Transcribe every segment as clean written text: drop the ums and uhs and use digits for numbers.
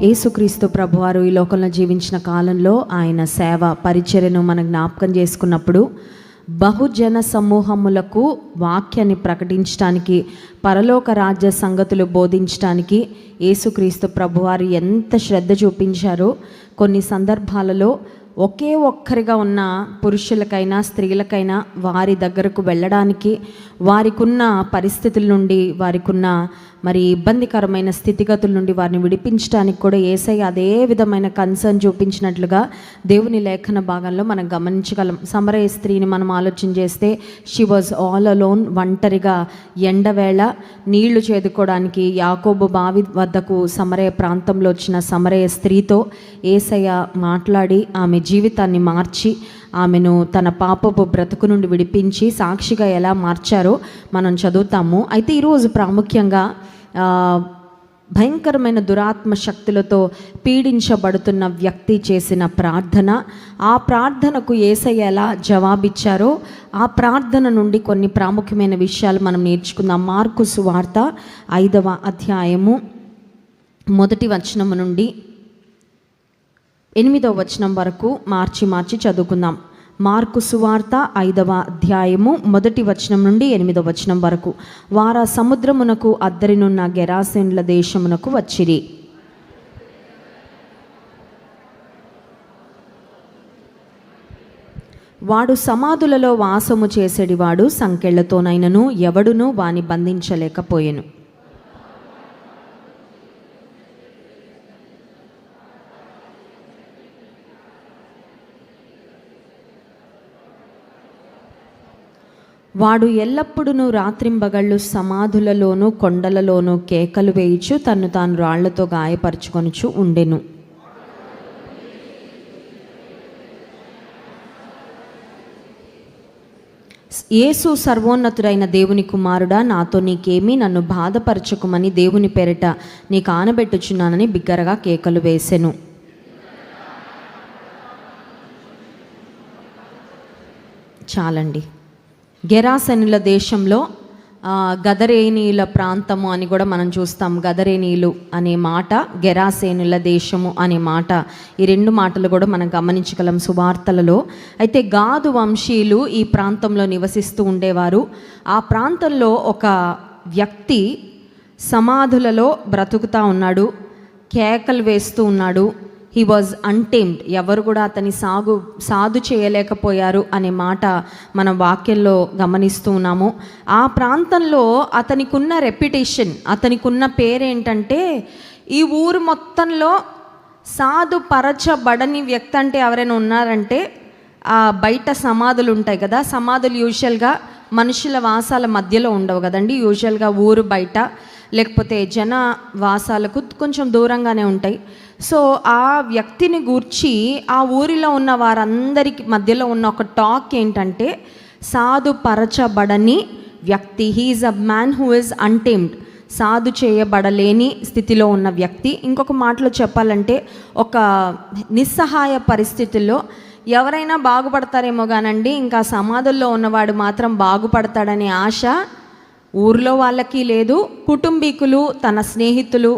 యేసుక్రీస్తు ప్రభువారు ఈ లోకంలో జీవించిన కాలంలో ఆయన సేవ పరిచర్యను మనం జ్ఞాపకం చేసుకున్నప్పుడు బహుజన సమూహములకు వాక్యాన్ని ప్రకటించడానికి, పరలోక రాజ్య సంగతులు బోధించడానికి యేసుక్రీస్తు ప్రభువారు ఎంత శ్రద్ధ చూపించారో కొన్ని సందర్భాలలో ఒకే ఒక్కరిగా ఉన్న పురుషులకైనా స్త్రీలకైనా వారి దగ్గరకు వెళ్ళడానికి, వారికున్న పరిస్థితుల నుండి, వారికున్న మరి ఇబ్బందికరమైన స్థితిగతుల నుండి వారిని విడిపించడానికి కూడా యేసయ్య అదే విధమైన కన్సర్న్ చూపించినట్లుగా దేవుని లేఖన భాగంలో మనం గమనించగలం. సమరయ స్త్రీని మనం ఆలోచన చేస్తే షీ వాజ్ ఆల్ అలోన్, ఒంటరిగా ఎండవేళ నీళ్లు చేదుకోవడానికి యాకోబు బావి వద్దకు సమరయ ప్రాంతంలో వచ్చిన సమరయ స్త్రీతో యేసయ్య మాట్లాడి ఆమె జీవితాన్ని మార్చి ఆమెను తన పాపపు బ్రతుకు నుండి విడిపించి సాక్షిగా ఎలా మార్చారో మనం చదువుతాము. అయితే ఈరోజు ప్రాముఖ్యంగా భయంకరమైన దురాత్మ శక్తులతో పీడించబడుతున్న వ్యక్తి చేసిన ప్రార్థన, ఆ ప్రార్థనకు యేసయ్య ఎలా జవాబిచ్చారో ఆ ప్రార్థన నుండి కొన్ని ప్రాముఖ్యమైన విషయాలు మనం నేర్చుకుందాం. మార్కు సువార్త 5వ అధ్యాయము 1వ వచనం నుండి 8వ వచనం వరకు మార్చి చదువుకుందాం. మార్కు సువార్త 5వ అధ్యాయము 1వ వచనం నుండి 8వ వచనం వరకు. వారా సముద్రమునకు అద్దరినున్న గెరాసేనుల దేశమునకు వచ్చిరి. వాడు సమాధులలో వాసము చేసేడివాడు, సంకెళ్లతోనైనను ఎవడునూ వాని బంధించలేకపోయెను. వాడు ఎల్లప్పుడూ రాత్రింబగళ్ళు సమాధులలోనూ కొండలలోనూ కేకలు వేయుచు తన్ను తాను రాళ్లతో గాయపరుచుకొనుచు ఉండెను. యేసు సర్వోన్నతుడైన దేవుని కుమారుడా, నాతో నీకేమీ, నన్ను బాధపరచుకుమని దేవుని పేరిట నీకు ఆనబెట్టుచున్నానని బిగ్గరగా కేకలు వేసెను. చాలండి. గెరాసేనుల దేశంలో గదరేనీయుల ప్రాంతము అని కూడా మనం చూస్తాం. గదరేనీయులు అనే మాట, గెరాసేనుల దేశము అనే మాట, ఈ రెండు మాటలు కూడా మనం గమనించగలం సువార్తలలో. అయితే గాదు వంశీయులు ఈ ప్రాంతంలో నివసిస్తూ ఉండేవారు. ఆ ప్రాంతంలో ఒక వ్యక్తి సమాధులలో బ్రతుకుతూ ఉన్నాడు, కేకలు వేస్తూ ఉన్నాడు. He was untamed. ఎవరు కూడా అతని సాధు చేయలేకపోయారు అనే మాట మనం వాక్యంలో గమనిస్తూ ఉన్నాము. ఆ ప్రాంతంలో అతనికి ఉన్న రెప్యుటేషన్, అతనికి ఉన్న పేరేంటంటే, ఈ ఊరు మొత్తంలో సాధుపరచబడని వ్యక్తి అంటే ఎవరైనా ఉన్నారంటే బయట సమాధులు ఉంటాయి కదా, సమాధులు యూజువల్గా మనుషుల వాసాల మధ్యలో ఉండవు కదండి. యూజువల్గా ఊరు బయట లేకపోతే జన వాసాలకు కొంచెం దూరంగానే ఉంటాయి. సో ఆ వ్యక్తిని గూర్చి ఆ ఊరిలో ఉన్న వారందరికి మధ్యలో ఉన్న ఒక టాక్ ఏంటంటే, సాధుపరచబడని వ్యక్తి, he is a man who is untamed, సాధు చేయబడలేని స్థితిలో ఉన్న వ్యక్తి. ఇంకొక మాటలో చెప్పాలంటే, ఒక నిస్సహాయ పరిస్థితుల్లో ఎవరైనా బాగుపడతారేమో కానండి, ఇంకా సమాధుల్లో ఉన్నవాడు మాత్రం బాగుపడతాడనే ఆశ ఊర్లో వాళ్ళకి లేదు. కుటుంబీకులు, తన స్నేహితులు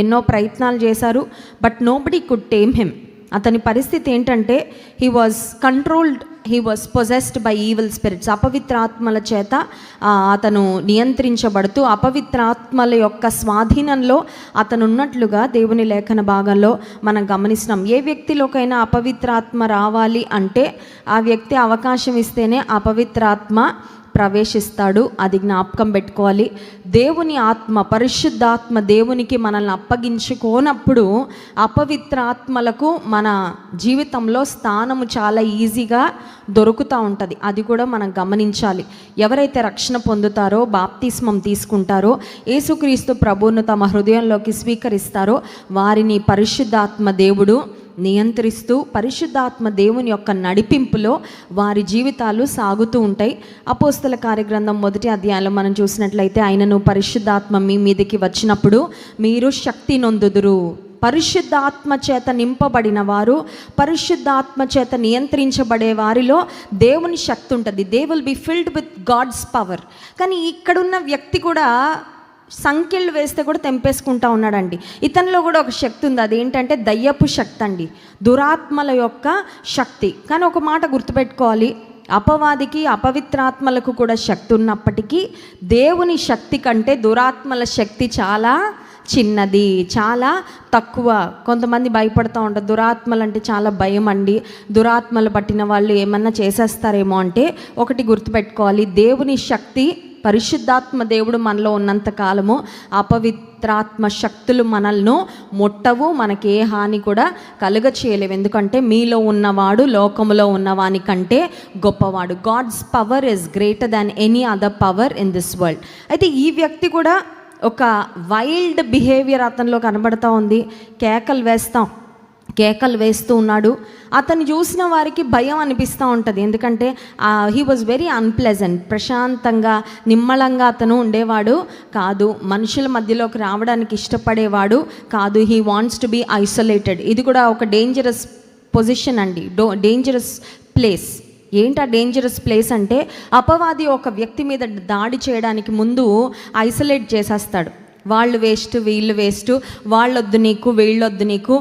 ఎన్నో ప్రయత్నాలు చేశారు, but nobody could tame him. అతని పరిస్థితి ఏంటంటే, he was controlled, he was possessed by evil spirits. అపవిత్రాత్మల చేత అతను నియంత్రించబడుతూ అపవిత్రాత్మల యొక్క స్వాధీనంలో అతను ఉన్నట్లుగా దేవుని లేఖన భాగంలో మనం గమనిస్తున్నాం. ఏ వ్యక్తిలోకైనా అపవిత్రాత్మ రావాలి అంటే ఆ వ్యక్తి అవకాశం ఇస్తేనే అపవిత్రాత్మ ప్రవేశిస్తాడు. అది జ్ఞాపకం పెట్టుకోవాలి. దేవుని ఆత్మ, పరిశుద్ధాత్మ దేవునికి మనల్ని అప్పగించుకోనప్పుడు అపవిత్రాత్మలకు మన జీవితంలో స్థానము చాలా ఈజీగా దొరుకుతూ ఉంటుంది. అది కూడా మనం గమనించాలి. ఎవరైతే రక్షణ పొందుతారో, బాప్తిస్మం తీసుకుంటారో, యేసుక్రీస్తు ప్రభువును తమ హృదయంలోకి స్వీకరిస్తారో వారిని పరిశుద్ధాత్మ దేవుడు నియంత్రిస్తూ, పరిశుద్ధాత్మ దేవుని యొక్క నడిపింపులో వారి జీవితాలు సాగుతూ ఉంటాయి. అపోస్తల కార్యగ్రంథం 1వ అధ్యాయంలో మనం చూసినట్లయితే, ఆయనను పరిశుద్ధాత్మ మీ మీదకి వచ్చినప్పుడు మీరు శక్తి నొందుదురు. పరిశుద్ధాత్మ చేత నింపబడిన వారు, పరిశుద్ధాత్మ చేత నియంత్రించబడే వారిలో దేవుని శక్తి ఉంటుంది. They will be filled with God's power. కానీ ఇక్కడున్న వ్యక్తి కూడా సంఖ్యలు వేస్తే కూడా తెంపేసుకుంటా ఉన్నాడండి. ఇతనిలో కూడా ఒక శక్తి ఉంది, అదేంటంటే దయ్యపు శక్తి అండి, దురాత్మల యొక్క శక్తి. కానీ ఒక మాట గుర్తుపెట్టుకోవాలి, అపవాదికి అపవిత్రాత్మలకు కూడా శక్తి ఉన్నప్పటికీ దేవుని శక్తి కంటే దురాత్మల శక్తి చాలా చిన్నది, చాలా తక్కువ. కొంతమంది భయపడుతూ ఉంటారు, దురాత్మలు అంటే చాలా భయం అండి, దురాత్మలు పట్టిన వాళ్ళు ఏమన్నా చేసేస్తారేమో అంటే ఒకటి గుర్తుపెట్టుకోవాలి, దేవుని శక్తి పరిశుద్ధాత్మ దేవుడు మనలో ఉన్నంత కాలము అపవిత్రాత్మ శక్తులు మనల్ని ముట్టవు, మనకి ఏ హాని కూడా కలుగ చేయలేవు. ఎందుకంటే మీలో ఉన్నవాడు లోకములో ఉన్నవాని కంటే గొప్పవాడు. God's power is greater than any other power in this world. అయితే ఈ వ్యక్తి కూడా ఒక వైల్డ్ బిహేవియర్ అతనిలో కనబడుతూ ఉంది. కేకలు వేస్తూ ఉన్నాడు. అతన్ని చూసిన వారికి భయం అనిపిస్తూ ఉంటుంది. ఎందుకంటే హీ వాజ్ వెరీ అన్ప్లెజెంట్. ప్రశాంతంగా నిమ్మళంగా అతను ఉండేవాడు కాదు, మనుషుల మధ్యలోకి రావడానికి ఇష్టపడేవాడు కాదు. He wants to be isolated. ఇది కూడా ఒక డేంజరస్ పొజిషన్ అండి, డేంజరస్ ప్లేస్. ఏంటి ఆ డేంజరస్ ప్లేస్ అంటే, అపవాది ఒక వ్యక్తి మీద దాడి చేయడానికి ముందు ఐసోలేట్ చేసేస్తాడు. వాళ్ళు వేస్ట్, వీళ్ళు వేస్ట్, వాళ్ళొద్దు నీకు, వీళ్ళొద్దు నీకు,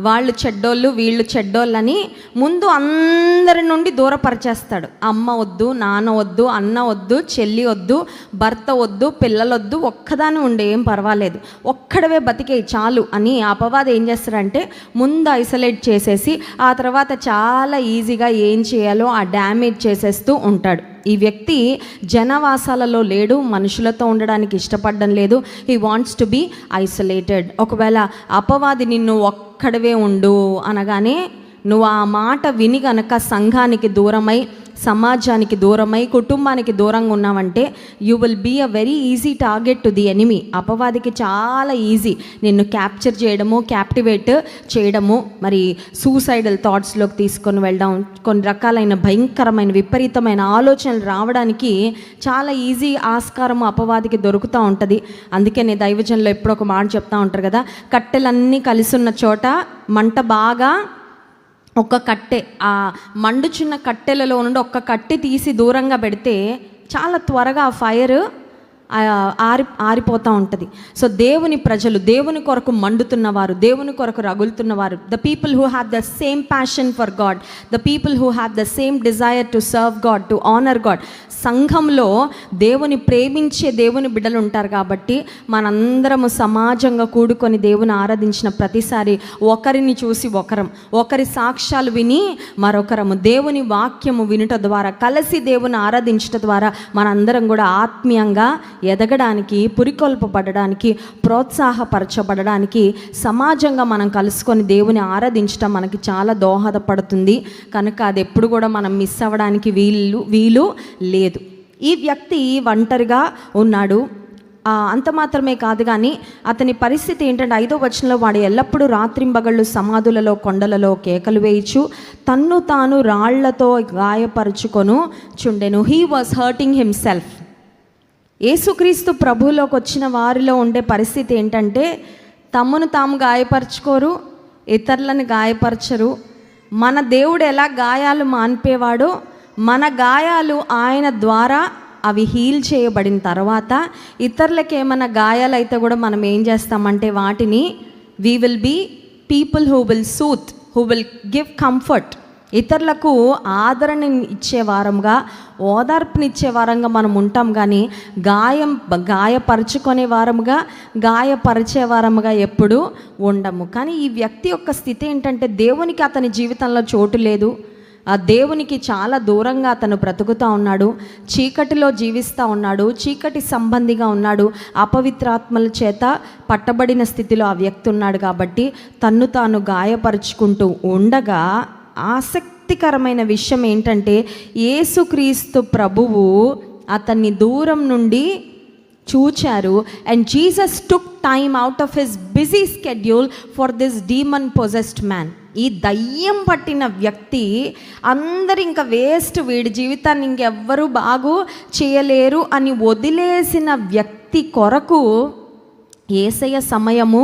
వాళ్ళు చెడ్డోళ్ళు, వీళ్ళు చెడ్డోళ్ళు అని ముందు అందరి నుండి దూరపరిచేస్తాడు. అమ్మ వద్దు, నాన్న వద్దు, అన్న వద్దు, చెల్లి వద్దు, భర్త వద్దు, పిల్లలొద్దు, ఒక్కదాని ఉండే ఏం పర్వాలేదు, ఒక్కడవే బతికే చాలు అని అపవాది ఏం చేస్తాడంటే ముందు ఐసోలేట్ చేసేసి ఆ తర్వాత చాలా ఈజీగా ఏం చేయాలో ఆ డ్యామేజ్ చేసేస్తూ ఉంటాడు. ఈ వ్యక్తి జనవాసాలలో లేడు, మనుషులతో ఉండడానికి ఇష్టపడడం లేదు. He wants to be isolated. ఒకవేళ అపవాది నిన్ను ఒక్కడవే ఉండు అనగానే నువ్వు ఆ మాట విని గనక సంఘానికి దూరమై, సమాజానికి దూరమై, కుటుంబానికి దూరంగా ఉన్నావంటే you will be a very easy target to the enemy. అపవాదికి చాలా ఈజీ నిన్ను క్యాప్చర్ చేయడము, క్యాప్టివేట్ చేయడము, మరి సూసైడల్ థాట్స్లోకి తీసుకొని వెళ్ళడం, కొన్ని రకాలైన భయంకరమైన విపరీతమైన ఆలోచనలు రావడానికి చాలా ఈజీ ఆస్కారము అపవాదికి దొరుకుతూ ఉంటుంది. అందుకే నేను దైవజనంలో ఎప్పుడో ఒక మాట చెప్తూ ఉంటారు కదా, కట్టెలన్నీ కలిసి ఉన్న చోట మంట బాగా, ఒక్క కట్టె, ఆ మండుచున్న కట్టెలలో నుండి ఒక్క కట్టె తీసి దూరంగా పెడితే చాలా త్వరగా ఆ ఫైర్ ఆరిపోతూ ఉంటుంది. సో దేవుని ప్రజలు, దేవుని కొరకు మండుతున్నవారు, దేవుని కొరకు రగులుతున్నవారు, the people who have the same passion for God, the people who have the same desire to serve God, to honour God. సంఘంలో దేవుని ప్రేమించే దేవుని బిడ్డలు ఉంటారు కాబట్టి మనందరము సమాజంగా కూడుకొని దేవుని ఆరాధించిన ప్రతిసారి ఒకరిని చూసి ఒకరి సాక్ష్యాలు విని మరొకరము దేవుని వాక్యము వినుట ద్వారా, కలిసి దేవుని ఆరాధించడం ద్వారా మనందరం కూడా ఆత్మీయంగా ఎదగడానికి, పురికొల్పబడడానికి, ప్రోత్సాహపరచబడడానికి, సమాజంగా మనం కలుసుకొని దేవుని ఆరాధించడం మనకి చాలా దోహదపడుతుంది. కనుక అది ఎప్పుడు కూడా మనం మిస్ అవ్వడానికి వీలు లేదు. ఈ వ్యక్తి ఒంటరిగా ఉన్నాడు. అంత మాత్రమే కాదు కానీ అతని పరిస్థితి ఏంటంటే 5వ వచనంలో, వాడు ఎల్లప్పుడూ రాత్రింబగళ్ళు సమాధులలో, కొండలలో కేకలు వేయచ్చు, తన్ను తాను రాళ్లతో గాయపరుచుకొను చుండెను. He was hurting himself. యేసుక్రీస్తు ప్రభువులోకి వచ్చిన వారిలో ఉండే పరిస్థితి ఏంటంటే తమను తాము గాయపరచుకోరు, ఇతరులను గాయపరచరు. మన దేవుడు ఎలా గాయాలు మాన్పేవాడో మన గాయాలు ఆయన ద్వారా అవి హీల్ చేయబడిన తర్వాత ఇతరులకు ఏమైనా గాయాలు అయితే కూడా మనం ఏం చేస్తామంటే వాటిని we will be people who will soothe, who will give comfort. ఇతరులకు ఆదరణ ఇచ్చే వారంగా, ఓదార్పునిచ్చే వారంగా మనం ఉంటాం. కానీ గాయపరుచుకునే వారముగా, గాయపరిచే వారముగా ఎప్పుడు ఉండము. కానీ ఈ వ్యక్తి యొక్క స్థితి ఏంటంటే దేవునికి అతని జీవితంలో చోటు లేదు. ఆ దేవునికి చాలా దూరంగా అతను బ్రతుకుతూ ఉన్నాడు, చీకటిలో జీవిస్తూ ఉన్నాడు, చీకటి సంబంధిగా ఉన్నాడు, అపవిత్రాత్మల చేత పట్టబడిన స్థితిలో ఆ వ్యక్తి ఉన్నాడు. కాబట్టి తన్ను తాను గాయపరుచుకుంటూ ఉండగా ఆసక్తికరమైన విషయం ఏంటంటే యేసుక్రీస్తు ప్రభువు అతన్ని దూరం నుండి చూచారు. And Jesus took time out of his busy schedule for this demon possessed man. ఈ దయ్యం పట్టిన వ్యక్తి అందరు ఇంకా వేస్ట్, వీడి జీవితాన్ని ఇంకెవ్వరూ బాగు చేయలేరు అని వదిలేసిన వ్యక్తి కొరకు యేసయ్య సమయము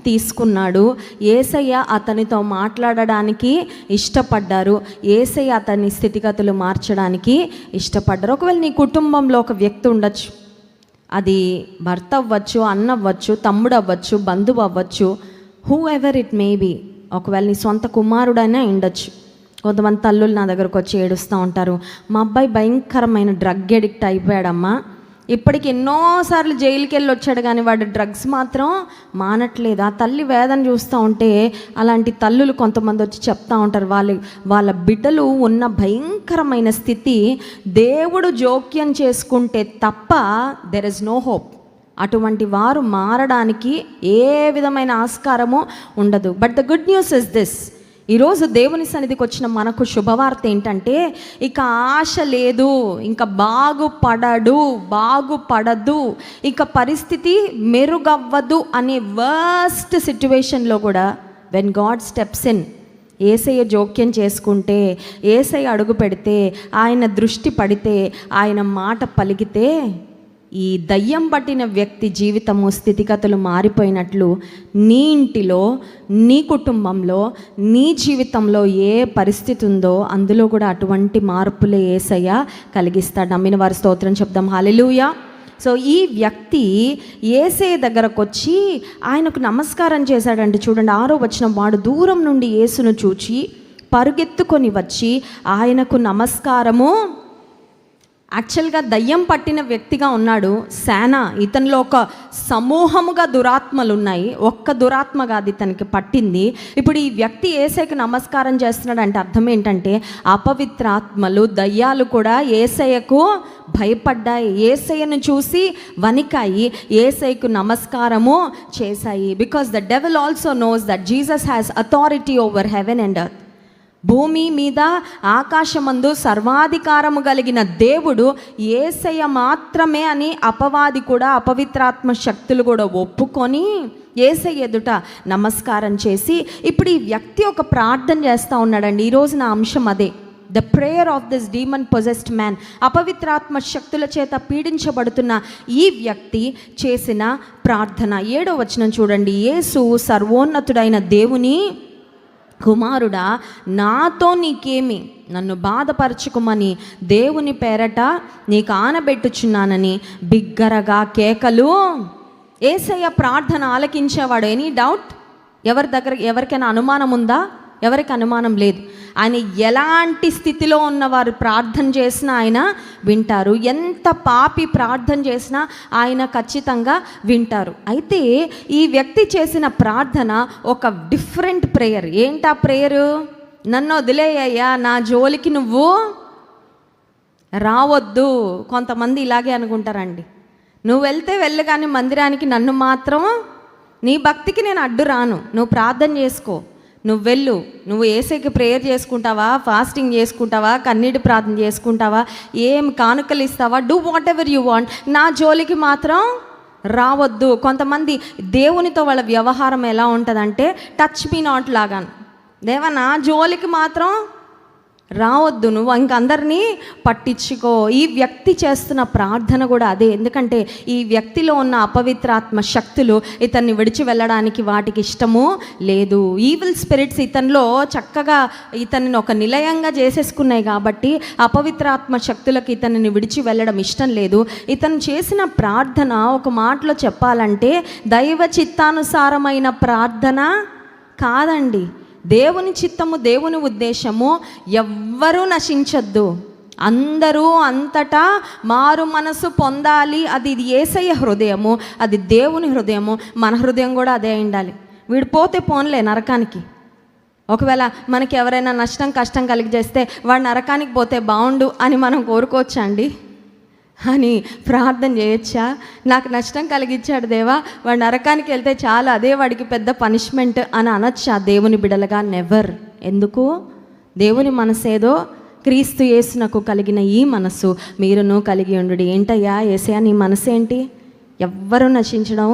తీసుకున్నాడు. యేసయ్య అతనితో మాట్లాడడానికి ఇష్టపడ్డారు. యేసయ్య అతని స్థితిగతులు మార్చడానికి ఇష్టపడ్డారు. ఒకవేళ నీ కుటుంబంలో ఒక వ్యక్తి ఉండొచ్చు, అది భర్త అవ్వచ్చు, అన్న అవ్వచ్చు, తమ్ముడు అవ్వచ్చు, బంధువు అవ్వచ్చు, whoever it may be. ఒకవేళ నీ సొంత కుమారుడైనా ఉండొచ్చు. కొంతమంది తల్లులు నా దగ్గరకు వచ్చి ఏడుస్తూ ఉంటారు, మా అబ్బాయి భయంకరమైన డ్రగ్ ఎడిక్ట్ అయిపోయాడమ్మా, ఇప్పటికి ఎన్నోసార్లు జైలుకి వెళ్ళి వచ్చాడు కానీ వాడు డ్రగ్స్ మాత్రం మానట్లేదు. ఆ తల్లి వేదన చూస్తూ ఉంటే అలాంటి తల్లులు కొంతమంది వచ్చి చెప్తా ఉంటారు, వాళ్ళ బిడ్డలు ఉన్న భయంకరమైన స్థితి దేవుడు జోక్యం చేసుకుంటే తప్ప దెర్ ఇస్ నో హోప్. అటువంటి వారు మారడానికి ఏ విధమైన ఆస్కారము ఉండదు. But the good news is this, ఈరోజు దేవుని సన్నిధికి వచ్చిన మనకు శుభవార్త ఏంటంటే, ఇక ఆశ లేదు, ఇంకా బాగుపడదు, ఇక పరిస్థితి మెరుగవ్వదు అనే వర్స్ట్ సిచ్యువేషన్లో కూడా వెన్ గాడ్ స్టెప్స్ ఇన్, యేసయ్య జోక్యం చేసుకుంటే, యేసయ్య అడుగు పెడితే, ఆయన దృష్టి పడితే, ఆయన మాట పలికితే, ఈ దయ్యం పట్టిన వ్యక్తి జీవితము స్థితిగతులు మారిపోయినట్లు నీ ఇంటిలో, నీ కుటుంబంలో, నీ జీవితంలో ఏ పరిస్థితి ఉందో అందులో కూడా అటువంటి మార్పులే యేసయ్య కలిగిస్తాడు. నమ్మిన వారి స్తోత్రం చెప్దాం, హల్లెలూయా. సో ఈ వ్యక్తి యేసయ్య దగ్గరకు వచ్చి ఆయనకు నమస్కారం చేశాడంటే చూడండి, 6వ వచనం, వాడు దూరం నుండి యేసును చూచి పరుగెత్తుకొని వచ్చి ఆయనకు నమస్కారము. యాక్చువల్గా దయ్యం పట్టిన వ్యక్తిగా ఉన్నాడు, సేన, ఇతనిలో ఒక సమూహముగా దురాత్మలు ఉన్నాయి, ఒక్క దురాత్మ కాదు ఇతనికి పట్టింది. ఇప్పుడు ఈ వ్యక్తి యేసయ్యకు నమస్కారం చేస్తున్నాడు అంటే అర్థం ఏంటంటే, అపవిత్రాత్మలు, దయ్యాలు కూడా యేసయ్యకు భయపడ్డాయి, యేసయ్యను చూసి వణికాయి, యేసయ్యకు నమస్కారము చేశాయి. Because the devil also knows that Jesus has authority over heaven and earth. భూమి మీద ఆకాశమందు సర్వాధికారము కలిగిన దేవుడు యేసయ్య మాత్రమే అని అపవాది కూడా, అపవిత్రాత్మ శక్తులు కూడా ఒప్పుకొని యేసయ్య ఎదుట నమస్కారం చేసి, ఇప్పుడు ఈ వ్యక్తి ఒక ప్రార్థన చేస్తూ ఉన్నాడండి. ఈరోజు నా అంశం అదే, the prayer of this demon possessed man. అపవిత్రాత్మ శక్తుల చేత పీడించబడుతున్న ఈ వ్యక్తి చేసిన ప్రార్థన. 7వ వచనం చూడండి, యేసు సర్వోన్నతుడైన దేవుని కుమారుడా, నాతో నీకేమి, నన్ను బాధపరచుకోమని దేవుని పేరట నీకు ఆనబెట్టుచున్నానని బిగ్గరగా కేకలు. యేసయ్య ప్రార్థన ఆలకించేవాడు. Any doubt? ఎవరికైనా అనుమానం ఉందా? ఎవరికి అనుమానం లేదు. ఆయన ఎలాంటి స్థితిలో ఉన్నవారు ప్రార్థన చేసినా ఆయన వింటారు. ఎంత పాపి ప్రార్థన చేసినా ఆయన ఖచ్చితంగా వింటారు. అయితే ఈ వ్యక్తి చేసిన ప్రార్థన ఒక డిఫరెంట్ ప్రేయర్. ఏంటా ప్రేయరు? నన్ను వదిలేయ్యా, నా జోలికి నువ్వు రావద్దు. కొంతమంది ఇలాగే అనుకుంటారండి, నువ్వు వెళ్తే వెళ్ళు కానీ మందిరానికి నన్ను మాత్రం, నీ భక్తికి నేను అడ్డు రాను, నువ్వు ప్రార్థన చేసుకో, నువ్వు వెళ్ళు, నువ్వు యేసయ్యకి ప్రేయర్ చేసుకుంటావా, ఫాస్టింగ్ చేసుకుంటావా, కన్నీటి ప్రార్థన చేసుకుంటావా, ఏం కానుకలు ఇస్తావా, do what ever you want, నా జోలికి మాత్రం రావద్దు. కొంతమంది దేవునితో వాళ్ళ వ్యవహారం ఎలా ఉంటుందంటే టచ్ మీ నాట్ లాగా, దేవా నా జోలికి మాత్రం రావద్దు, నువ్వు ఇంకందరినీ పట్టించుకో. ఈ వ్యక్తి చేస్తున్న ప్రార్థన కూడా అదే. ఎందుకంటే ఈ వ్యక్తిలో ఉన్న అపవిత్రాత్మ శక్తులు ఇతన్ని విడిచి వెళ్ళడానికి వాటికి ఇష్టము లేదు. ఈవిల్ స్పిరిట్స్ ఇతనిలో చక్కగా ఇతన్ని ఒక నిలయంగా చేసేసుకున్నాయి కాబట్టి అపవిత్రాత్మ శక్తులకు ఇతనిని విడిచి వెళ్ళడం ఇష్టం లేదు. ఇతను చేసిన ప్రార్థన ఒక మాటలో చెప్పాలంటే దైవ చిత్తానుసారమైన ప్రార్థన కాదండి. దేవుని చిత్తము, దేవుని ఉద్దేశము ఎవ్వరూ నశించొద్దు, అందరూ అంతటా మారు మనసు పొందాలి. అది యేసయ్య హృదయము, అది దేవుని హృదయము. మన హృదయం కూడా అదే ఉండాలి. వీడు పోతే పోన్లే నరకానికి. ఒకవేళ మనకి ఎవరైనా నష్టం కష్టం కలిగజేస్తే వాడు నరకానికి పోతే బాగుండు అని మనం కోరుకోవచ్చా అండి? అని ప్రార్థన చేయొచ్చా? నాకు నష్టం కలిగించాడు దేవా, వాడు నరకానికి వెళ్తే చాలు, అదే వాడికి పెద్ద పనిష్మెంట్ అని అనొచ్చా దేవుని బిడలుగా? నెవర్. ఎందుకు? దేవుని మనసు ఏదో క్రీస్తు యేసునకు కలిగిన ఈ మనసు మీరును కలిగి ఉండు. ఏంటయ్యా యేసయ్యా నీ మనసు ఏంటి? ఎవ్వరూ నశించడం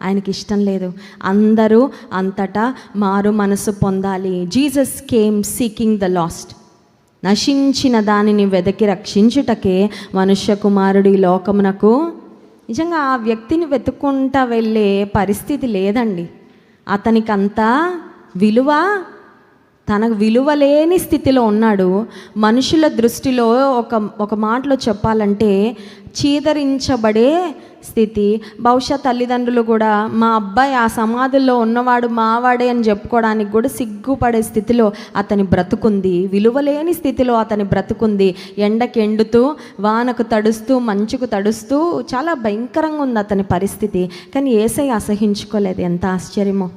ఆయనకి ఇష్టం లేదు, అందరూ అంతటా మారు మనసు పొందాలి. Jesus came seeking the last. నశించిన దానిని వెదకి రక్షించుటకే మనుష్య కుమారుడు ఈ లోకమునకు. నిజంగా ఆ వ్యక్తిని వెతుక్కుంటా వెళ్ళే పరిస్థితి లేదండి. అతనికంతా విలువ, తనకు విలువ లేని స్థితిలో ఉన్నాడు. మనుషుల దృష్టిలో ఒక మాటలో చెప్పాలంటే చీదరించబడే స్థితి. బహుశా తల్లిదండ్రులు కూడా మా అబ్బాయి ఆ సమాధుల్లో ఉన్నవాడు మావాడే అని చెప్పుకోవడానికి కూడా సిగ్గుపడే స్థితిలో అతని బ్రతుకుంది. విలువలేని స్థితిలో అతని బ్రతుకుంది. ఎండకి ఎండుతూ, వానకు తడుస్తూ, మంచుకు తడుస్తూ చాలా భయంకరంగా ఉంది అతని పరిస్థితి. కానీ యేసయ్య అసహించుకోలేదు. ఎంత ఆశ్చర్యమో!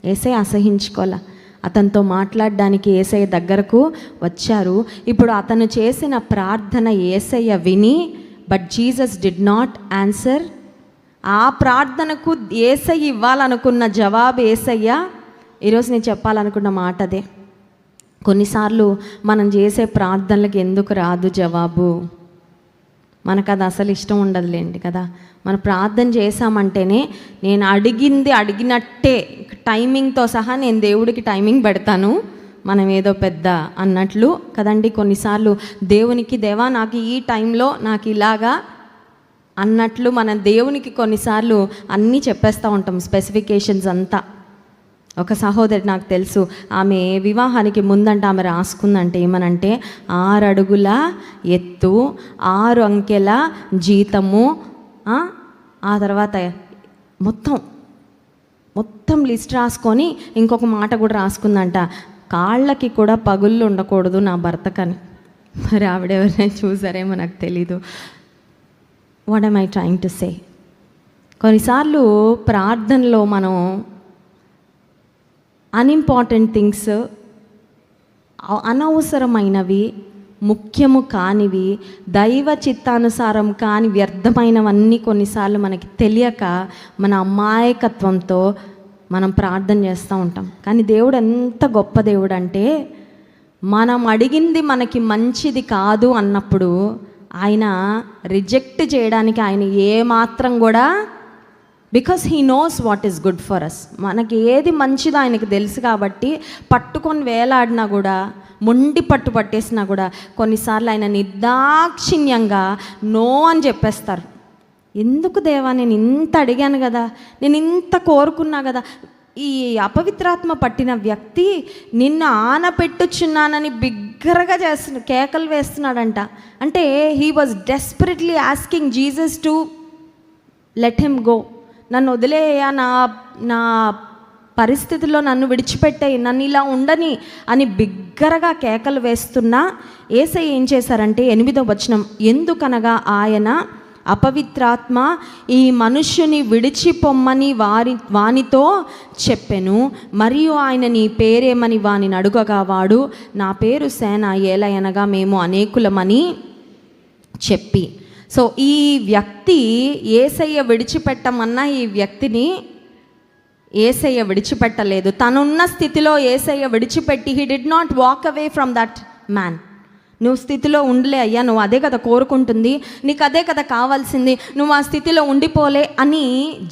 యేసయ్య అసహించుకోలే. అతనితో మాట్లాడడానికి యేసయ్య దగ్గరకు వచ్చారు. ఇప్పుడు అతను చేసిన ప్రార్థన యేసయ్య విని, but Jesus did not answer. ఆ ప్రార్థనకు యేసయ్య ఇవ్వాలనుకున్న జవాబు యేసయ్య ఈరోజు నేను చెప్పాలనుకున్న మాట అదే. కొన్నిసార్లు మనం చేసే ప్రార్థనలకు ఎందుకు రాదు జవాబు? మనకు అది అసలు ఇష్టం ఉండదులేండి కదా. మన ప్రార్థన చేశామంటేనే నేను అడిగింది అడిగినట్టే టైమింగ్తో సహా నేను దేవుడికి టైమింగ్ పెడతాను, మనం ఏదో పెద్ద అన్నట్లు కదండి. కొన్నిసార్లు దేవునికి దేవా నాకు ఈ టైంలో నాకు ఇలాగా అన్నట్లు మన దేవునికి కొన్నిసార్లు అన్నీ చెప్పేస్తూ ఉంటాం, స్పెసిఫికేషన్స్ అంతా. ఒక సహోదరి నాకు తెలుసు, ఆమె వివాహానికి ముందంటే ఆమె రాసుకుందంటే ఏమనంటే 6 అడుగుల ఎత్తు, 6 అంకెల జీతము, ఆ తర్వాత మొత్తం లిస్ట్ రాసుకొని ఇంకొక మాట కూడా రాసుకుందంట, కాళ్ళకి కూడా పగుళ్ళు ఉండకూడదు నా భర్తకని. మరి ఆవిడెవరైనా చూసారేమో నాకు తెలీదు. What am I trying to say? కొన్నిసార్లు ప్రార్థనలో మనం అన్ఇంపార్టెంట్ థింగ్స్, అనవసరమైనవి, ముఖ్యము కానివి, దైవ చిత్తానుసారం కాని వ్యర్థమైనవన్నీ కొన్నిసార్లు మనకి తెలియక మన అమాయకత్వంతో మనం ప్రార్థన చేస్తూ ఉంటాం. కానీ దేవుడు ఎంత గొప్ప దేవుడు అంటే, మనం అడిగింది మనకి మంచిది కాదు అన్నప్పుడు ఆయన రిజెక్ట్ చేయడానికి ఆయన ఏమాత్రం కూడా, because he knows what is good for us. మనకి ఏది మంచిదో ఆయనకు తెలుసు కాబట్టి పట్టుకొని వేలాడినా కూడా, మొండి పట్టేసినా కూడా కొన్నిసార్లు ఆయన నిర్దాక్షిణ్యంగా నో అని చెప్పేస్తారు. ఎందుకు దేవా, నేను ఇంత అడిగాను కదా, నేను ఇంత కోరుకున్నా కదా. ఈ అపవిత్రాత్మ పట్టిన వ్యక్తి నిన్ను ఆనపెట్టుచున్నానని బిగ్గరగా కేకలు వేస్తున్నాడంట. అంటే he was desperately asking Jesus to let him go. నన్ను వదిలేయ, నా పరిస్థితుల్లో నన్ను విడిచిపెట్టాయి, నన్ను ఇలా ఉండని అని బిగ్గరగా కేకలు వేస్తున్నా యేసయ్య ఏం చేశారంటే 8వ వచనం, ఎందుకనగా ఆయన అపవిత్రాత్మ ఈ మనుష్యుని విడిచిపొమ్మని వానితో చెప్పెను, మరియు ఆయన నీ పేరేమని వానిని అడుగగా వాడు నా పేరు సేన, ఏలయనగా మేము అనేకులమని చెప్పి. సో ఈ వ్యక్తి యేసయ్య విడిచిపెట్టమన్నా ఈ వ్యక్తిని యేసయ్య విడిచిపెట్టలేదు. తనున్న స్థితిలో యేసయ్య విడిచిపెట్టి he did not walk away from that man. నువ్వు స్థితిలో ఉండలే అయ్యా, నువ్వు అదే కదా కోరుకుంటుంది, నీకు అదే కదా కావాల్సింది, నువ్వు ఆ స్థితిలో ఉండిపోలే అని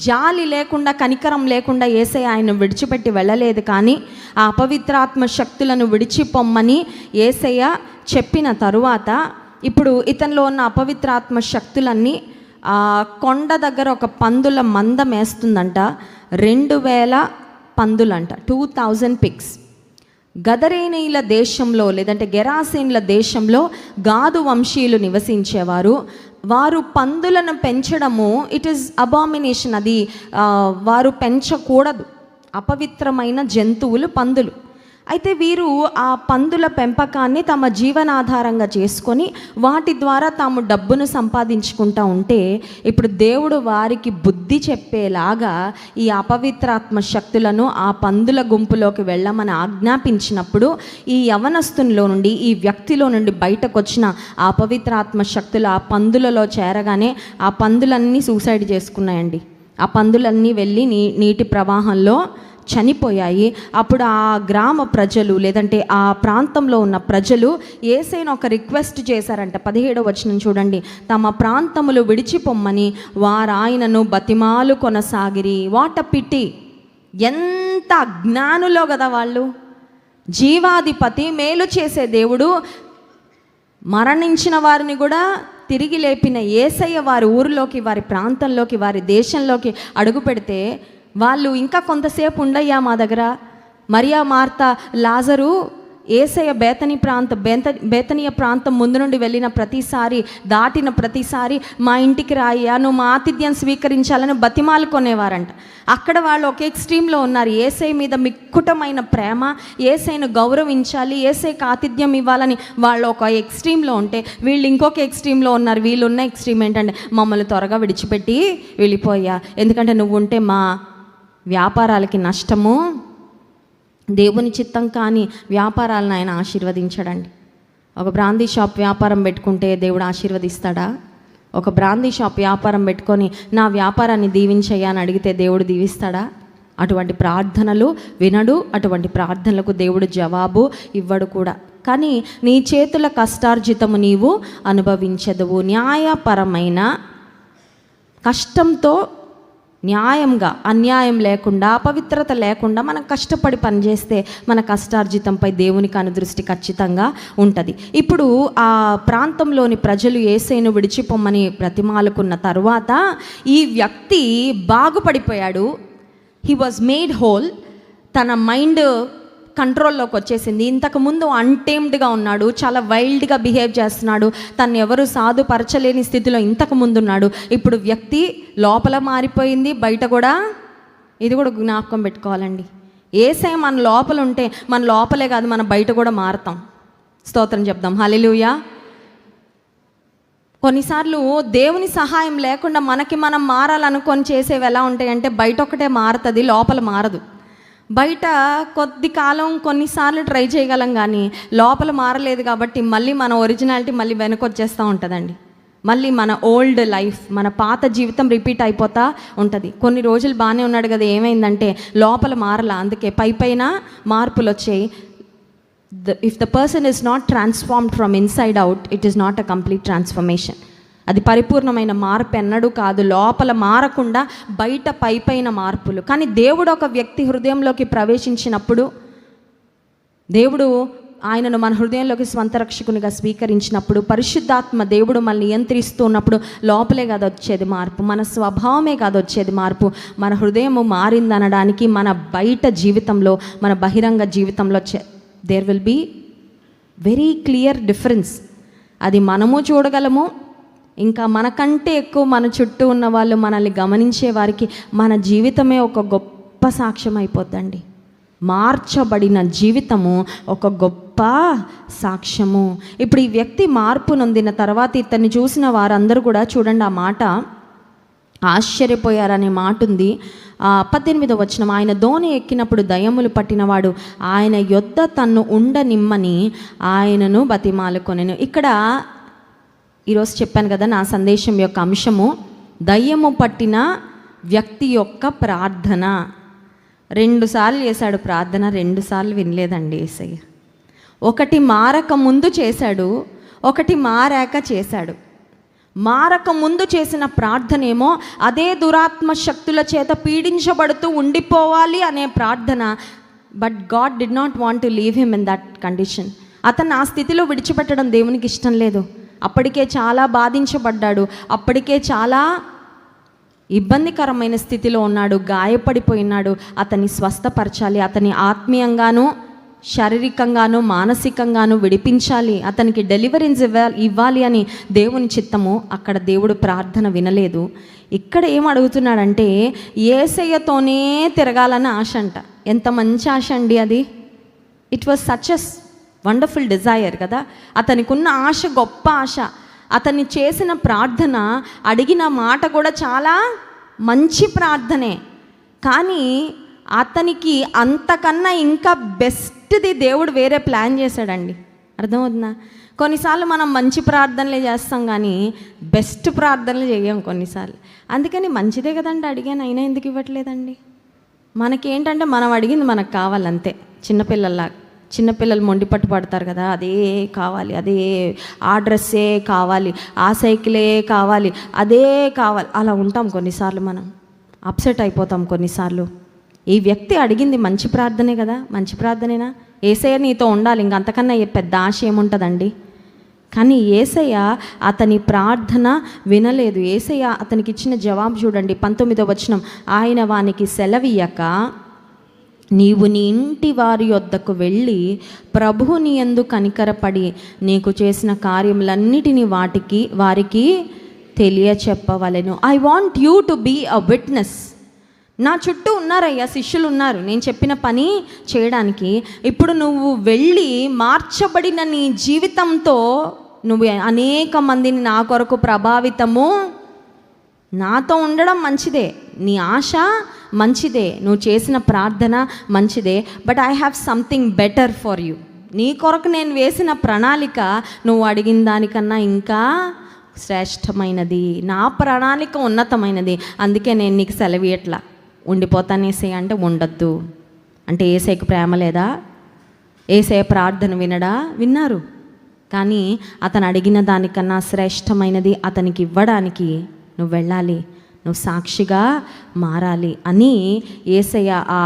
జాలి లేకుండా, కనికరం లేకుండా యేసయ్య ఆయన విడిచిపెట్టి వెళ్ళలేదు. కానీ ఆ అపవిత్రాత్మ శక్తులను విడిచిపొమ్మని యేసయ్య చెప్పిన తరువాత ఇప్పుడు ఇతనిలో ఉన్న అపవిత్రాత్మ శక్తులన్నీ కొండ దగ్గర ఒక పందుల మందం వేస్తుందంట. 2000 పందులంట, 2000 పిగ్స్. గదరేనీల దేశంలో లేదంటే గెరాసేన్ల దేశంలో గాదు వంశీయులు నివసించేవారు. వారు పందులను పెంచడము ఇట్ ఈస్ అబామినేషన్. అది వారు పెంచకూడదు, అపవిత్రమైన జంతువులు పందులు. అయితే వీరు ఆ పందుల పెంపకాన్ని తమ జీవనాధారంగా చేసుకొని వాటి ద్వారా తాము డబ్బును సంపాదించుకుంటూ ఉంటే, ఇప్పుడు దేవుడు వారికి బుద్ధి చెప్పేలాగా ఈ అపవిత్రాత్మ శక్తులను ఆ పందుల గుంపులోకి వెళ్ళమని ఆజ్ఞాపించినప్పుడు ఈ యవనస్తునిలో నుండి, ఈ వ్యక్తిలో నుండి బయటకు వచ్చిన ఆ అపవిత్రాత్మ శక్తులు ఆ పందులలో చేరగానే ఆ పందులన్నీ సూసైడ్ చేసుకున్నాయండి. ఆ పందులన్నీ వెళ్ళి నీటి ప్రవాహంలో చనిపోయాయి. అప్పుడు ఆ గ్రామ ప్రజలు లేదంటే ఆ ప్రాంతంలో ఉన్న ప్రజలు యేసయ్యను ఒక రిక్వెస్ట్ చేశారంట. 17వ వచనం చూడండి, తమ ప్రాంతములు విడిచిపొమ్మని వారు ఆయనను బతిమాలు కొనసాగిరి. What a PT! ఎంత అజ్ఞానులో కదా వాళ్ళు. జీవాధిపతి, మేలు చేసే దేవుడు, మరణించిన వారిని కూడా తిరిగి లేపిన యేసయ్య వారి ఊరిలోకి, వారి ప్రాంతంలోకి, వారి దేశంలోకి అడుగు పెడితే వాళ్ళు ఇంకా కొంతసేపు ఉండయ్యా మా దగ్గర, మరియా, మార్తా, లాజరు యేసయ్య బేతనీయ ప్రాంతం ముందు నుండి వెళ్ళిన ప్రతిసారి, దాటిన ప్రతిసారి మా ఇంటికి రాయ్యా, నువ్వు మా ఆతిథ్యం స్వీకరించాలని బతిమాలు కొనేవారంట. అక్కడ వాళ్ళు ఒక ఎక్స్ట్రీమ్లో ఉన్నారు. యేసయ్య మీద మిక్కుటమైన ప్రేమ, యేసయ్యను గౌరవించాలి, యేసయ్యకి ఆతిథ్యం ఇవ్వాలని వాళ్ళు ఒక ఎక్స్ట్రీమ్లో ఉంటే, వీళ్ళు ఇంకొక ఎక్స్ట్రీమ్లో ఉన్నారు. వీళ్ళున్న ఎక్స్ట్రీమ్ ఏంటంటే మమ్మల్ని త్వరగా విడిచిపెట్టి వెళ్ళిపోయా, ఎందుకంటే నువ్వు ఉంటే మా వ్యాపారాలకి నష్టము, దేవుని చిత్తం కానీ వ్యాపారాలను ఆయన ఆశీర్వదించడండి. ఒక బ్రాందీ షాప్ వ్యాపారం పెట్టుకుంటే దేవుడు ఆశీర్వదిస్తాడా? ఒక బ్రాందీ షాప్ వ్యాపారం పెట్టుకొని నా వ్యాపారాన్ని దీవించయ్యా అని అడిగితే దేవుడు దీవిస్తాడా? అటువంటి ప్రార్థనలు వినడు, అటువంటి ప్రార్థనలకు దేవుడు జవాబు ఇవ్వడు కూడా. కానీ నీ చేతుల కష్టార్జితము నీవు అనుభవించదువు. న్యాయపరమైన కష్టంతో, న్యాయంగా, అన్యాయం లేకుండా, అపవిత్రత లేకుండా మనం కష్టపడి పనిచేస్తే మన కష్టార్జితంపై దేవునికి అనుదృష్టి ఖచ్చితంగా ఉంటుంది. ఇప్పుడు ఆ ప్రాంతంలోని ప్రజలు యేసయ్యను విడిచిపోమ్మని బ్రతిమాలుకున్న తర్వాత ఈ వ్యక్తి బాగుపడిపోయాడు. He was made whole. తన మైండ్ కంట్రోల్లోకి వచ్చేసింది. ఇంతకుముందు అన్టేమ్డ్గా ఉన్నాడు, చాలా వైల్డ్గా బిహేవ్ చేస్తున్నాడు, తను ఎవరు సాధుపరచలేని స్థితిలో ఇంతకుముందు ఉన్నాడు. ఇప్పుడు వ్యక్తి లోపల మారిపోయింది, బయట కూడా. ఇది కూడా జ్ఞాపకం పెట్టుకోవాలండి. యేసయ్య మన లోపల ఉంటే మన లోపలే కాదు, మన బయట కూడా మారుతాం. స్తోత్రం చెప్దాం, హల్లెలూయా. కొన్నిసార్లు దేవుని సహాయం లేకుండా మనకి మనం మారాలనుకొని చేసేవి ఎలా ఉంటాయంటే, బయట ఒకటే మారుతుంది, లోపల మారదు. బయట కొద్ది కాలం కొన్నిసార్లు ట్రై చేయగలం, కానీ లోపల మారలేదు కాబట్టి మళ్ళీ మన ఒరిజినాలిటీ మళ్ళీ వెనకొచ్చేస్తూ ఉంటుందండి. మళ్ళీ మన ఓల్డ్ లైఫ్, మన పాత జీవితం రిపీట్ అయిపోతూ ఉంటుంది. కొన్ని రోజులు బాగానే ఉన్నాడు కదా, ఏమైందంటే లోపల మారలా, అందుకే పైన మార్పులు వచ్చాయి. If the person is not transformed from inside out, it is not a complete transformation. అది పరిపూర్ణమైన మార్పు ఎన్నడూ కాదు. లోపల మారకుండా బయట పైన మార్పులు. కానీ దేవుడు ఒక వ్యక్తి హృదయంలోకి ప్రవేశించినప్పుడు, దేవుడు ఆయనను మన హృదయంలోకి స్వంత రక్షకునిగా స్వీకరించినప్పుడు, పరిశుద్ధాత్మ దేవుడు మనల్ని నియంత్రిస్తూ ఉన్నప్పుడు లోపలే కాదు వచ్చేది మార్పు, మన స్వభావమే కాదు వచ్చేది మార్పు. మన హృదయము మారిందనడానికి మన బయట జీవితంలో, మన బహిరంగ జీవితంలో there will be very clear difference. అది మనము చూడగలము, ఇంకా మనకంటే ఎక్కువ మన చుట్టూ ఉన్న వాళ్ళు, మనల్ని గమనించే వారికి మన జీవితమే ఒక గొప్ప సాక్ష్యం అయిపోద్దండి. మార్చబడిన జీవితము ఒక గొప్ప సాక్ష్యము. ఇప్పుడు ఈ వ్యక్తి మార్పు నొందిన తర్వాత ఇతన్ని చూసిన వారందరూ కూడా చూడండి, ఆ మాట ఆశ్చర్యపోయారనే మాట ఉంది. 18వ వచనం, ఆయన దోణి ఎక్కినప్పుడు దయ్యములు పట్టినవాడు ఆయన యొద్ద తన్ను ఉండనిమ్మని ఆయనను బతిమాలుకొనెను. ఇక్కడ ఈరోజు చెప్పాను కదా, నా సందేశం యొక్క అంశము దయ్యము పట్టిన వ్యక్తి యొక్క ప్రార్థన. 2 సార్లు చేశాడు ప్రార్థన, 2 సార్లు వినలేదండి యేసయ్య. ఒకటి మారక ముందు చేశాడు, ఒకటి మారాక చేశాడు. మారక ముందు చేసిన ప్రార్థనేమో అదే దురాత్మ శక్తుల చేత పీడించబడుతూ ఉండిపోవాలి అనే ప్రార్థన. But God did not want to leave him in that condition. అతను ఆ స్థితిలో విడిచిపెట్టడం దేవునికి ఇష్టం లేదు. అప్పటికే చాలా బాధించబడ్డాడు, అప్పటికే చాలా ఇబ్బందికరమైన స్థితిలో ఉన్నాడు, గాయపడిపోయినాడు. అతన్ని స్వస్థపరచాలి, అతని ఆత్మీయంగాను, శారీరకంగాను, మానసికంగాను విడిపించాలి, అతనికి డెలివరెన్స్ ఇవ్వాలి అని దేవుని చిత్తము. అక్కడ దేవుడు ప్రార్థన వినలేదు. ఇక్కడ ఏం అడుగుతున్నాడంటే, యేసయ్యతోనే తిరగాలని ఆశ అంట. ఎంత మంచి ఆశ అండి అది. It was such a wonderful desire కదా. అతనికి ఉన్న ఆశ గొప్ప ఆశ. అతన్ని చేసిన ప్రార్థన, అడిగిన మాట కూడా చాలా మంచి ప్రార్థనే. కానీ అతనికి అంతకన్నా ఇంకా బెస్ట్ది దేవుడు వేరే ప్లాన్ చేశాడండి. అర్థమవుతుందా? కొన్నిసార్లు మనం మంచి ప్రార్థనలే చేస్తాం, కానీ బెస్ట్ ప్రార్థనలు చేయం కొన్నిసార్లు. అందుకని మంచిదే కదండి అడిగాను, అయినా ఎందుకు ఇవ్వట్లేదండి? మనకేంటంటే మనం అడిగింది మనకు కావాలంతే. చిన్నపిల్లలు మొండిపట్టు పడతారు కదా, అదే కావాలి, అదే ఆ డ్రెస్సే కావాలి, ఆ సైకిలే కావాలి, అదే కావాలి, అలా ఉంటాం. కొన్నిసార్లు మనం అప్సెట్ అయిపోతాం కొన్నిసార్లు. ఈ వ్యక్తి అడిగింది మంచి ప్రార్థనే కదా, మంచి ప్రార్థనేనా? యేసయ్య నీతో ఉండాలి, ఇంకంతకన్నా పెద్ద ఆశ ఏముంటుందండి? కానీ యేసయ్య అతని ప్రార్థన వినలేదు. యేసయ్య అతనికి ఇచ్చిన జవాబు చూడండి, 19వ వచనం, ఆయన వానికి సెలవియ్యక నీవు నీ ఇంటి వారి యొద్దకు వెళ్ళి ప్రభువు నీ యందు కనికరపడి నీకు చేసిన కార్యములన్నిటినీ వారికి తెలియచెప్పవలెను. I want you to be a witness. నా చుట్టూ ఉన్నారయ్యా, శిష్యులు ఉన్నారు నేను చెప్పిన పని చేయడానికి. ఇప్పుడు నువ్వు వెళ్ళి మార్చబడిన నీ జీవితంతో నువ్వు అనేక మందిని నా కొరకు ప్రభావితము, నాతో ఉండడం మంచిదే, నీ ఆశ మంచిదే, నువ్వు చేసిన ప్రార్థన మంచిదే, but I have something better for you. నీ కొరకు నేను వేసిన ప్రణాళిక నువ్వు అడిగిన దానికన్నా ఇంకా శ్రేష్టమైనది, నా ప్రణాళిక ఉన్నతమైనది. అందుకే నేను నీకు సెలవియట్లా. ఉండిపోతానేసే అంటే ఉండొద్దు అంటే ఏసైకి ప్రేమ లేదా? ఏసై ప్రార్థన విన్నారు, కానీ అతను అడిగిన దానికన్నా శ్రేష్టమైనది అతనికి ఇవ్వడానికి నువ్వు వెళ్ళాలి, నువ్వు సాక్షిగా మారాలి అని యేసయ్య ఆ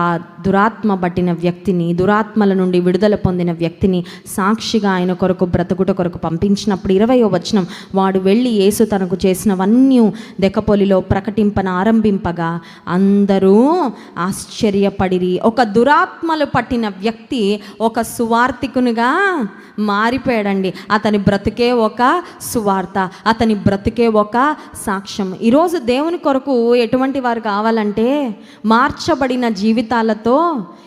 దురాత్మ పట్టిన వ్యక్తిని, దురాత్మల నుండి విడుదల పొందిన వ్యక్తిని సాక్షిగా ఆయన కొరకు బ్రతుకుట కొరకు పంపించినప్పుడు 20వ వచనం, వాడు వెళ్ళి యేసు తనకు చేసినవన్నీ దెకపొలిలో ప్రకటింపన ఆరంభింపగా అందరూ ఆశ్చర్యపడిరి. ఒక దురాత్మలు పట్టిన వ్యక్తి ఒక సువార్తికునిగా మారిపోయాడండి. అతని బ్రతుకే ఒక సువార్త, అతని బ్రతుకే ఒక సాక్ష్యం. ఈరోజు దేవుని కొరకు ఎటువంటి వారు కావాలంటే మార్చబడిన జీవితాలతో,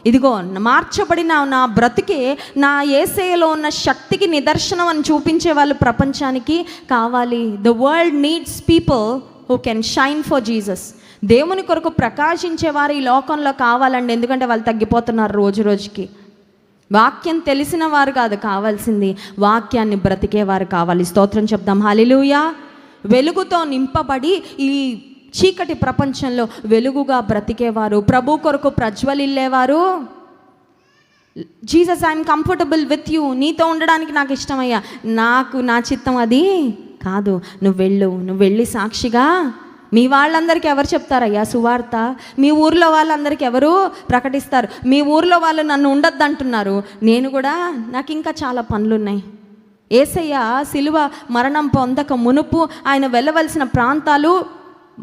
ఇదిగో మార్చబడిన నా బ్రతుకే నా యేసయ్యలో ఉన్న శక్తికి నిదర్శనం అని చూపించే వాళ్ళు ప్రపంచానికి కావాలి. The world needs people who can shine for Jesus. దేవుని కొరకు ప్రకాశించేవారు ఈ లోకంలో కావాలండి. ఎందుకంటే వాళ్ళు తగ్గిపోతున్నారు రోజు రోజుకి. వాక్యం తెలిసిన వారు కాదు కావాల్సింది, వాక్యాన్ని బ్రతికేవారు కావాలి. స్తోత్రం చెప్దాం, హల్లెలూయా. వెలుగుతో నింపబడి ఈ చీకటి ప్రపంచంలో వెలుగుగా బ్రతికేవారు, ప్రభు కొరకు ప్రజ్వలిల్లేవారు. Jesus, I'm comfortable with you, నీతో ఉండడానికి నాకు ఇష్టమయ్యా, నాకు నా చిత్తం అది కాదు, నువ్వు వెళ్ళి సాక్షిగా మీ వాళ్ళందరికీ ఎవరు చెప్తారయ్యా సువార్త? మీ ఊర్లో వాళ్ళందరికీ ఎవరు ప్రకటిస్తారు? మీ ఊర్లో వాళ్ళు నన్ను ఉండొద్దు అంటున్నారు, నేను కూడా నాకు ఇంకా చాలా పనులున్నాయి. యేసయ్య సిలువ మరణం పొందక మునుపు ఆయన వెళ్ళవలసిన ప్రాంతాలు,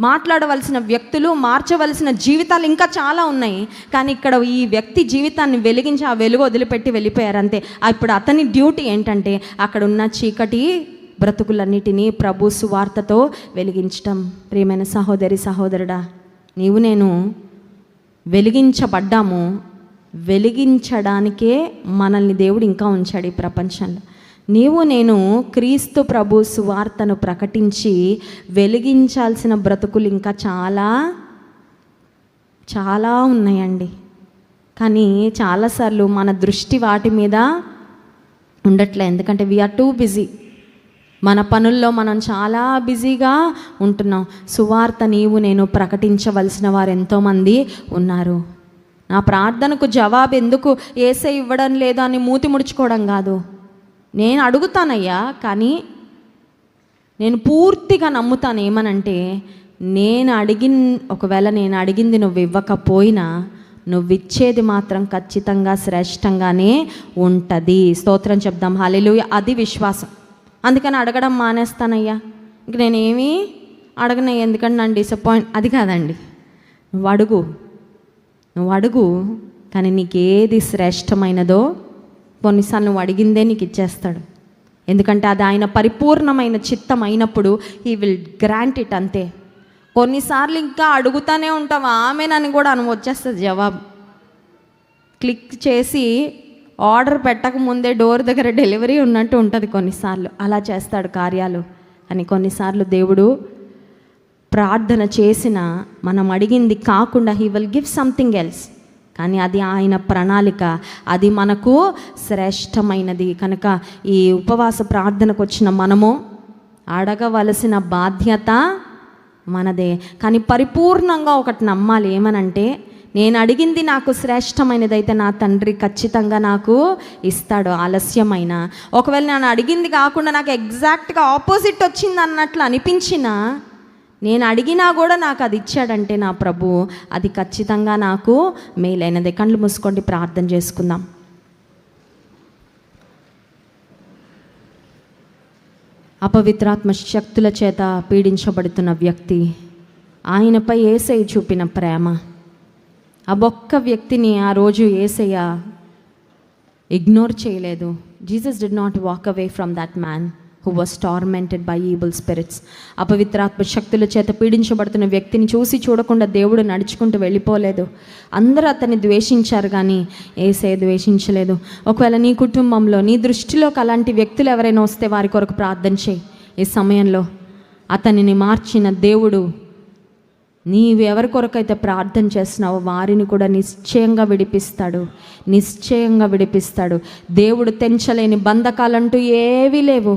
మాట్లాడవలసిన వ్యక్తులు, మార్చవలసిన జీవితాలు ఇంకా చాలా ఉన్నాయి. కానీ ఇక్కడ ఈ వ్యక్తి జీవితాన్ని వెలిగించి ఆ వెలుగు వదిలిపెట్టి వెళ్ళిపోయారు అంతే. ఇప్పుడు అతని డ్యూటీ ఏంటంటే అక్కడ ఉన్న చీకటి బ్రతుకులన్నిటినీ ప్రభు సువార్తతో వెలిగించటం. ప్రియమైన సహోదరి సహోదరుడా, నీవు నేను వెలిగించబడ్డాము, వెలిగించడానికే మనల్ని దేవుడు ఇంకా ఉంచాడు ఈ ప్రపంచంలో. నీవు నేను క్రీస్తు ప్రభు సువార్తను ప్రకటించి వెలిగించాల్సిన బ్రతుకులు ఇంకా చాలా చాలా ఉన్నాయండి. కానీ చాలాసార్లు మన దృష్టి వాటి మీద ఉండట్లే. ఎందుకంటే వీఆర్ టూ బిజీ. మన పనుల్లో మనం చాలా బిజీగా ఉంటున్నాం. సువార్త నీవు నేను ప్రకటించవలసిన వారు ఎంతోమంది ఉన్నారు. నా ప్రార్థనకు జవాబు ఎందుకు యేసయ్య ఇవ్వడం లేదు అని మూతి ముడుచుకోవడం కాదు. నేను అడుగుతానయ్యా, కానీ నేను పూర్తిగా నమ్ముతాను ఏమనంటే, ఒకవేళ నేను అడిగింది నువ్వు ఇవ్వకపోయినా నువ్వు ఇచ్చేది మాత్రం ఖచ్చితంగా శ్రేష్టంగానే ఉంటుంది. స్తోత్రం చెప్దాం, హల్లెలూయా. అది విశ్వాసం. అందుకని అడగడం మానేస్తానయ్యా, ఇంక నేనేమీ అడగనయ్యా, ఎందుకంటే నన్ను డిసప్పాయింట్, అది కాదండి. నువ్వు అడుగు, కానీ నీకేది శ్రేష్టమైనదో కొన్నిసార్లు నువ్వు అడిగిందే నీకు ఇచ్చేస్తాడు. ఎందుకంటే అది ఆయన పరిపూర్ణమైన చిత్తం అయినప్పుడు హీ విల్ గ్రాంట్ ఇట్ అంతే. కొన్నిసార్లు ఇంకా అడుగుతానే ఉంటావు, ఆమెనని కూడా వచ్చేస్తుంది జవాబు. క్లిక్ చేసి ఆర్డర్ పెట్టక ముందే డోర్ దగ్గర డెలివరీ ఉన్నట్టు ఉంటుంది కొన్నిసార్లు. అలా చేస్తాడు కార్యాలు. అని కొన్నిసార్లు దేవుడు ప్రార్థన చేసిన మనం అడిగింది కాకుండా he will give something else. కానీ అది ఆయన ప్రణాళిక, అది మనకు శ్రేష్టమైనది. కనుక ఈ ఉపవాస ప్రార్థనకు వచ్చిన మనము అడగవలసిన బాధ్యత మనదే. కానీ పరిపూర్ణంగా ఒకటి నమ్మాలి, ఏమనంటే నేను అడిగింది నాకు శ్రేష్టమైనదైతే నా తండ్రి ఖచ్చితంగా నాకు ఇస్తాడు. ఆలస్యమైన, ఒకవేళ నేను అడిగింది కాకుండా నాకు ఎగ్జాక్ట్గా ఆపోజిట్ వచ్చింది అన్నట్లు అనిపించినా, నేను అడిగినా కూడా నాకు అది ఇచ్చాడంటే నా ప్రభు, అది ఖచ్చితంగా నాకు మేలైనదే. కళ్ళు మూసుకోండి, ప్రార్థన చేసుకుందాం. అపవిత్రాత్మ శక్తుల చేత పీడించబడుతున్న వ్యక్తి, ఆయనపై యేసయ్య చూపిన ప్రేమ, ఆ ఒక్క వ్యక్తిని ఆ రోజు యేసయ్య ఇగ్నోర్ చేయలేదు. Jesus did not walk away from that man who was tormented by evil spirits. అపవిత్రాత్మ శక్తుల చేత పీడించబడుతున్న వ్యక్తిని చూసి చూడకుండా దేవుడు నడుచుకుంటూ వెళ్ళిపోలేదు. అందరూ అతన్ని ద్వేషించారు కానీ యేసయ్య ద్వేషించలేదు. ఒకవేళ నీ కుటుంబంలో నీ దృష్టిలోకి అలాంటి వ్యక్తులు ఎవరైనా వస్తే వారి కొరకు ప్రార్థన చేయి. ఈ సమయంలో అతనిని మార్చిన దేవుడు నీవు ఎవరి కొరకైతే ప్రార్థన చేస్తున్నావో వారిని కూడా నిశ్చయంగా విడిపిస్తాడు. దేవుడు తెంచలేని బంధకాలంటూ ఏవీ లేవు.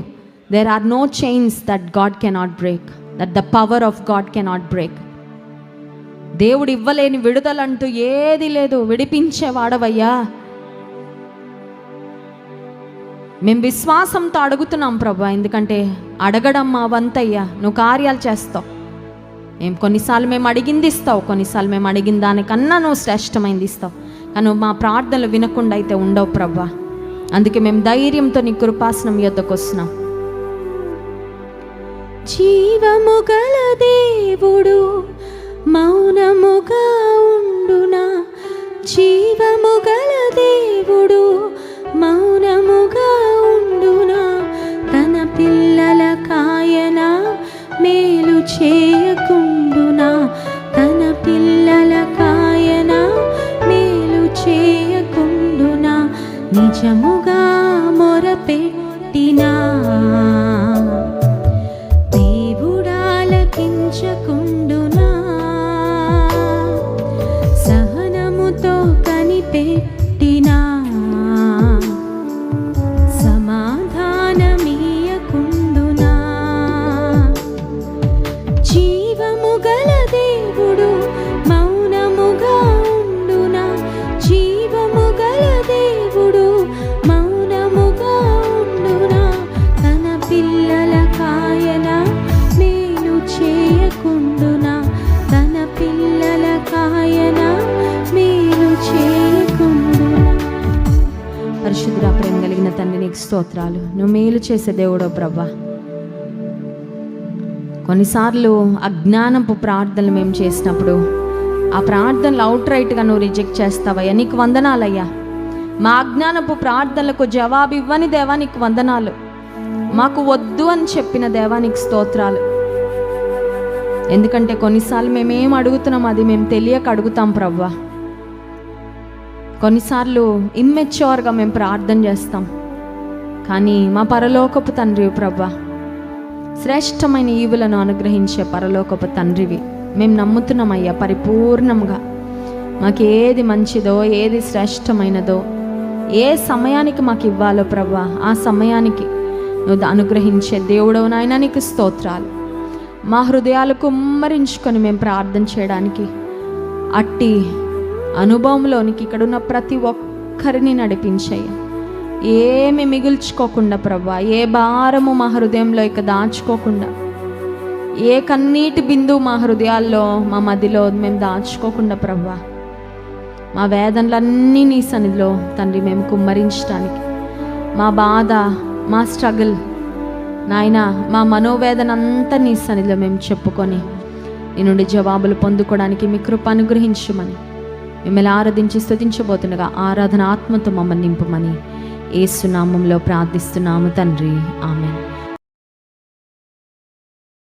There are no chains that God cannot break, that the power of God cannot break. దేవుడు ఇవ్వలేని విడుదలంటూ ఏది లేదు. విడిపించేవాడవయ్యా. మేము విశ్వాసంతో అడుగుతున్నాం ప్రభా, ఎందుకంటే అడగడం మా వంతయ్యా. నువ్వు కార్యాలు చేస్తావు. కొన్నిసార్లు మేము అడిగింది ఇస్తావు, కొన్నిసార్లు మేము అడిగిన దానికన్నా నువ్వు శ్రేష్టమైంది ఇస్తావు. కానీ మా ప్రార్థనలు వినకుండా అయితే ఉండవు ప్రభా. అందుకే మేము ధైర్యంతో నీ కృపాసనం యొద్దకు వస్తున్నాం. జీవము గల దేవుడు మౌనముగా ఉండునా, జీవము గల దేవుడు మౌనముగా ఉండునా, తన పిల్లల కాయన మేలు చేయకుండునా, తన పిల్లల కాయన మేలు చేయకుండునా, నిజముగా మొరపెట్టినా దేవుడాలకించకుండునా, సహనముతో కనిపెట్టినా సమాధానమీయకుండునా. జీవము గల దేవుడు మౌనముగా ఉండునా, జీవము గల దేవుడు మౌనముగా ఉండునా, తన పిల్లల కాయన మేలు చేయకుండునా, తన పిల్లల కాయన మేలు చేయకుండునా. పరిశుద్ధ ప్రేమ కలిగిన తండ్రి నీకు స్తోత్రాలు. నువ్వు మేలు చేసే దేవుడో ప్రభా. కొన్నిసార్లు అజ్ఞానపు ప్రార్థనలు మేము చేసినప్పుడు ఆ ప్రార్థనలు అవుట్ రైట్గా నువ్వు రిజెక్ట్ చేస్తావయ్యా. నీకు వందనాలయ్యా. మా అజ్ఞానపు ప్రార్థనలకు జవాబు ఇవ్వని దేవా నీకు వందనాలు. మాకు వద్దు అని చెప్పిన దేవా నీకు స్తోత్రాలు. ఎందుకంటే కొన్నిసార్లు మేమేం అడుగుతున్నాం అది మేము తెలియక అడుగుతాం ప్రవ్వా. కొన్నిసార్లు ఇమ్మెచ్యూర్గా మేము ప్రార్థన చేస్తాం. కానీ మా పరలోకపు తండ్రి ప్రవ్వా, శ్రేష్టమైన ఈవులను అనుగ్రహించే పరలోకపు తండ్రివి మేము నమ్ముతున్నామయ్యా. పరిపూర్ణంగా మాకు ఏది మంచిదో, ఏది శ్రేష్టమైనదో, ఏ సమయానికి మాకు ఇవ్వాలో ప్రభా, ఆ సమయానికి నువ్వు అనుగ్రహించే దేవుడవు నాయన నీకు స్తోత్రాలు. మా హృదయాలు కుమ్మరించుకొని మేము ప్రార్థన చేయడానికి అట్టి అనుభవంలోనికి ఇక్కడున్న ప్రతి ఒక్కరిని నడిపించయ్యా. ఏమి మిగుల్చుకోకుండా ప్రభా, ఏ భారము మా హృదయంలో ఇక దాచుకోకుండా, ఏ కన్నీటి బిందువు మా హృదయాల్లో మా మదిలో మేము దాచుకోకుండా ప్రభా, మా వేదనలన్నీ నీ సన్నిధిలో తండ్రి మేము కుమ్మరించడానికి, మా బాధ, మా స్ట్రగుల్ నాయన, మా మనోవేదన అంతా నీ సన్నిధిలో మేము చెప్పుకొని నీ నుండి జవాబులు పొందుకోవడానికి మీ కృప అనుగ్రహించమని మిమ్మల్ని ఆరాధించి స్తుతించబోతుండగా ఆరాధన ఆత్మతో మమ్మల్ని నింపమని యేసు నామములో ప్రార్థిస్తున్నాము తండ్రి. ఆమేన్.